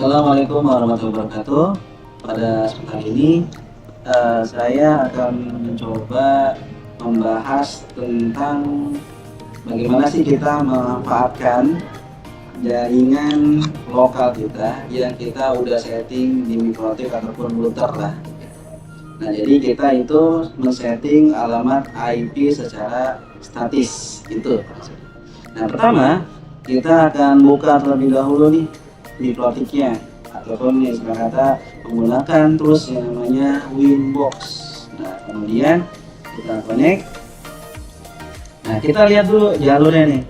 Assalamualaikum warahmatullahi wabarakatuh. Pada kesempatan ini saya akan mencoba membahas tentang bagaimana sih kita memanfaatkan jaringan lokal kita yang kita udah setting di mikrotik ataupun router lah. Nah, jadi kita itu men-setting alamat IP secara statis itu. Nah, pertama kita akan buka terlebih dahulu nih di plotiknya ataupun yang istilah kata menggunakan tools yang namanya Winbox. Nah, kemudian kita connect. Nah, kita lihat dulu jalurnya nih.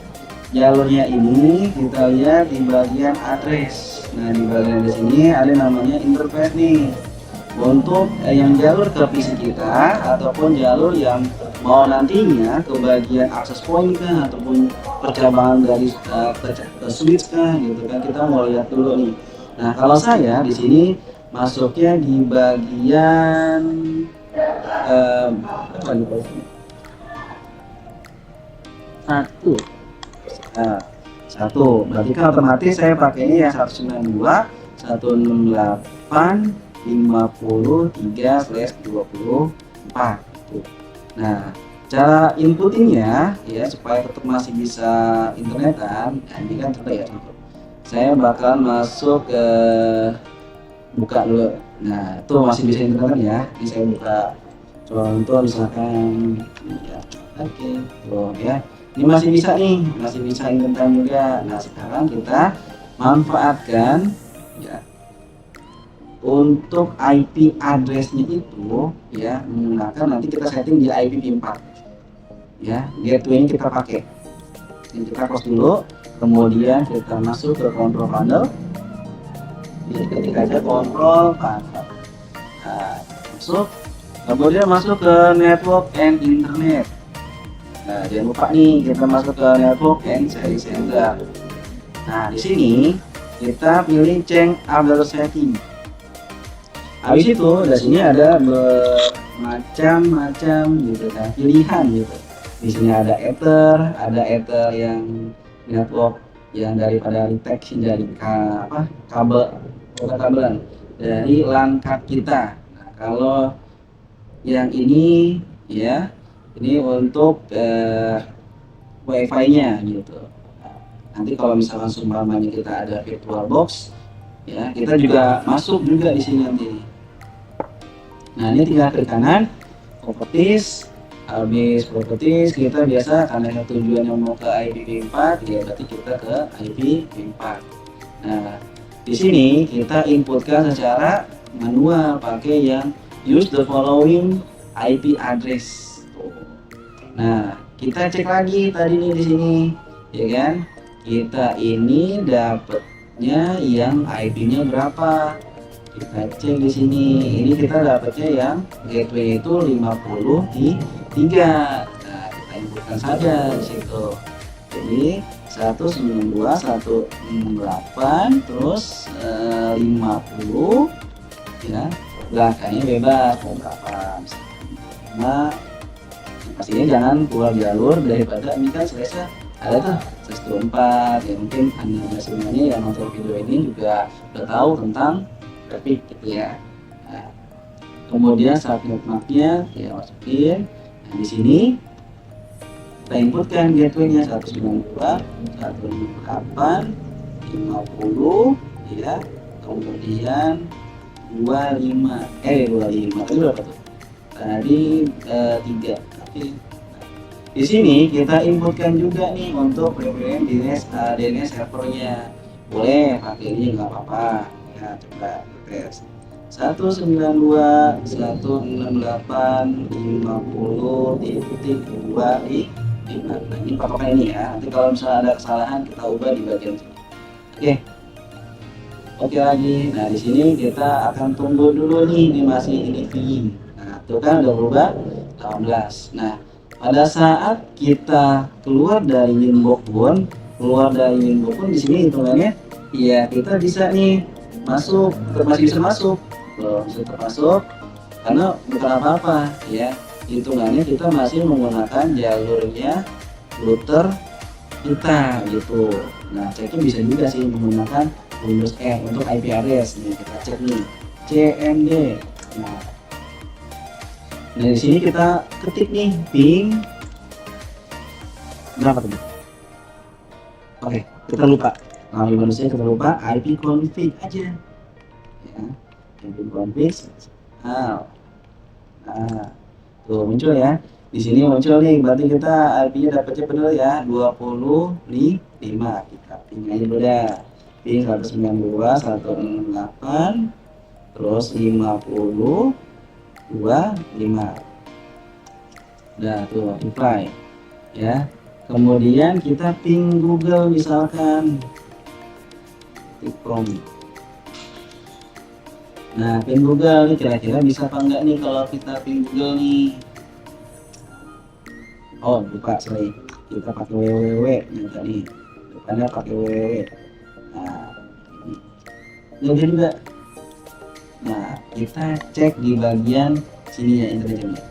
Jalurnya ini kita lihat di bagian address. Nah, di bagian di sini ada namanya interface nih. Untuk yang jalur ke PC kita ataupun jalur yang mau nantinya ke bagian access point kah ataupun percabangan dari ke switch kah gitu kan, kita mau lihat dulu nih. Nah, kalau saya di sini masuknya di bagian apa nih satu. Nah, satu berarti kan otomatis saya pakai ini ya 192 168 53/24. Nah, cara inputnya ya supaya tetap masih bisa internetan. Nah, ini kan coba ya contoh. Saya bakal masuk ke buka dulu. Nah, itu masih bisa internetan ya. Ini saya buka contoh misalkan ya. Oke, tuh ya. Ini masih bisa nih, masih bisa internetan juga. Nah, sekarang kita manfaatkan ya untuk IP address-nya itu ya menggunakan nanti kita setting di IPv4 ya, gateway-nya kita pakai. Ini kita close dulu, kemudian kita masuk ke control panel. Jadi ketik aja control panel. Nah, masuk, kemudian masuk ke network and internet. Nah, jangan lupa nih kita masuk ke network and service center. Nah, di sini kita pilih change other setting. Habis itu di sini ada bermacam-macam gitu kan pilihan gitu. Di sini ada ether yang network yang daripada detection dari kabel bukan kabelan dari LAN card kita. Nah, kalau yang ini ya ini untuk WiFi-nya gitu. Nah, nanti kalau misalkan seumpamanya kita ada virtual box ya kita juga masuk juga di sini nanti. Nah, ini tinggal klik kanan, properties. Habis properties kita biasa karena tujuannya mau ke IPv4 ya berarti kita ke IPv4. Nah, di sini kita inputkan secara manual pakai yang use the following IP address. Nah, kita cek lagi tadi nih di sini, ya kan? Kita ini dapatnya yang IP-nya berapa? Kita cek di sini. Ini kita dapatnya yang gateway itu 53. Nah, kita inputkan saja di situ. Jadi 192.168 terus 50 ya. Belakangnya bebas mau berapa misalkan. Nah, pastinya jangan keluar jalur daripada ini kan selesai ada tuh 124 ya, mungkin anda sebenarnya yang nonton video ini juga udah tahu tentang grafik gitu ya. Nah, kemudian subnet mapnya ya masukin. Nah, di sini kita inputkan gateway-nya 192.168 50 ya, kemudian 25 itu berapa tuh? Tadi 3. Oke. Di sini kita inputkan juga nih untuk VPN DNS servernya. Boleh pakai ini nggak apa-apa. Ya, coba tes 192.168.50.2 di nah, ini patokan ini ya. Nanti kalau misalnya ada kesalahan kita ubah di bagian sini. Oke lagi. Nah, di sini kita akan tunggu dulu nih, ini masih ini filling. Nah, itu kan udah berubah 18. Nah, pada saat kita keluar dari Winbox pun, di sini hitungannya ya kita bisa nih masuk, masih bisa masuk, bisa termasuk karena bukan apa-apa ya, hitungannya kita masih menggunakan jalurnya router kita gitu. Nah, ceknya bisa juga sih menggunakan Windows R. Untuk IP address nih kita cek nih CMD. Nah, dari sini kita ketik nih ping berapa tadi? Oke, kita lupa. Nah, Windowsnya kita lupa, IP config aja. Ya, IP config. Nah, tuh muncul ya. Di sini muncul nih, berarti kita IP-nya dapatnya benar ya, 25. Kita ping aja dulu dah. Ping 192.168 terus 50.25. Udah tuh apply ya. Kemudian kita ping Google misalkan .com. Nah, ping Google nih kira-kira bisa apa enggak nih kalau kita ping Google nih? Oh, lupa, sorry. Kita pakai www yang tadi. Depannya pakai www. Nah, ini udah juga. Nah, kita cek di bagian sini ya internetnya.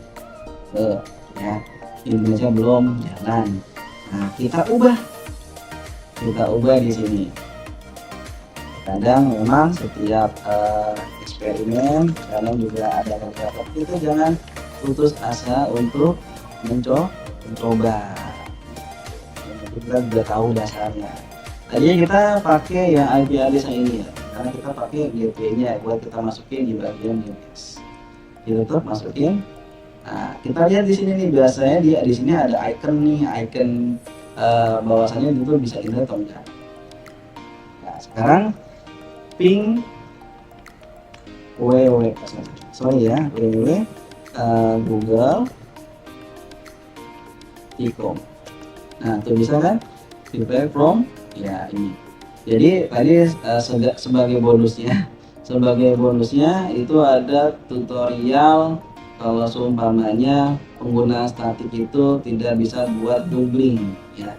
Ya, internetnya belum jalan. Nah, kita ubah di sini. Kadang memang setiap eksperimen kadang juga ada beberapa, kita jangan putus asa untuk mencoba. Kita sudah tahu dasarnya. Tadinya kita pakai yang IP address yang ini ya, karena kita pakai gateway-nya buat kita masukin di bagian DNS. Kita tetap masukin. Nah, kita lihat di sini nih, biasanya dia di sini ada icon nih, bahwasannya itu bisa internet atau enggak. Nah, sekarang ping www google.com. Nah, tuh bisa kan prepare from ya ini. Jadi tadi sebagai bonusnya itu ada tutorial kalau seumpamanya pengguna statik itu tidak bisa buat googling ya.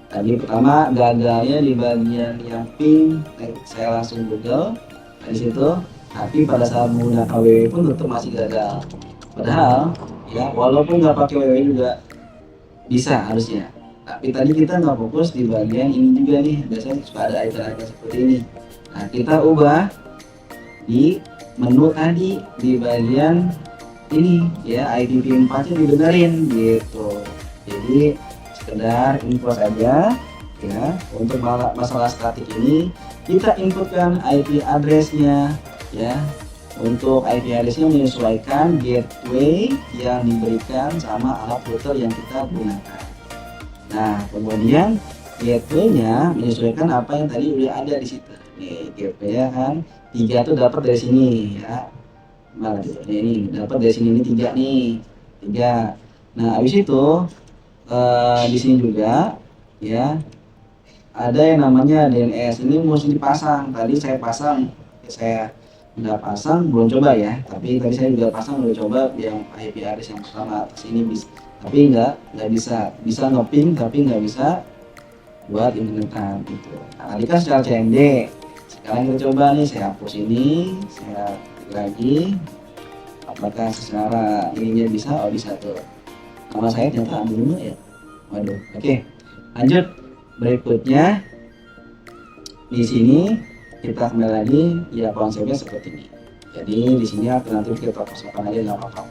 Tadi pertama gagalnya di bagian yang ping, saya langsung Google di situ, tapi pada saat menggunakan www pun tetap masih gagal. Padahal ya walaupun nggak pakai www juga bisa harusnya. Tapi tadi kita nggak fokus di bagian ini juga nih, biasanya suka ada icon-icon seperti ini. Nah, kita ubah di menu tadi di bagian ini ya, IPv4 nya dibenerin gitu. Jadi sekedar info saja ya, untuk masalah statik ini kita inputkan IP address-nya ya. Untuk IP address-nya menyesuaikan gateway yang diberikan sama alat router yang kita gunakan. Nah, kemudian gateway-nya menyesuaikan apa yang tadi udah ada di situ. Nih, gateway-nya kan 3 tuh dapat dari sini ya. Malah ini dapat dari sini, ini 3 nih. 3. Nah, habis itu di sini juga ya ada yang namanya DNS. Ini mesti dipasang. Tadi saya pasang, saya udah pasang, belum coba ya. Tapi tadi saya juga pasang, udah coba yang IP address yang pertama atas ini bisa. Tapi nggak bisa ngeping, tapi nggak bisa buat internetan gitu. Nah, tadi kan secara CMD. Sekarang kita coba nih, saya hapus ini, saya klik lagi. Apakah secara ininya bisa? Oh, bisa tuh. Nama saya ternyata dulu ya. Waduh. Oke. Lanjut. Berikutnya di sini kita kembali lagi ya, konsepnya seperti ini. Jadi di sini alternatif kita pasang aja nggak apa-apa.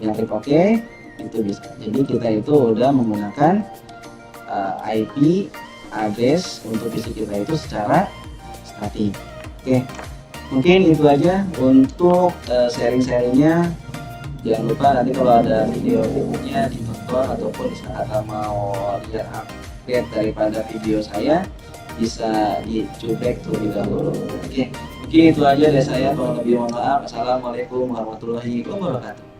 Yang klik OK itu bisa. Jadi kita itu udah menggunakan IP address untuk PC kita itu secara statik. Oke. Mungkin itu aja untuk sharing-sharingnya. Jangan lupa nanti kalau ada video-videonya ditonton, ataupun di saat mau lihat update daripada video saya bisa dicubek terlebih dahulu. Oke, mungkin itu aja dari saya. Kalau lebih mohon maaf. Assalamualaikum warahmatullahi wabarakatuh.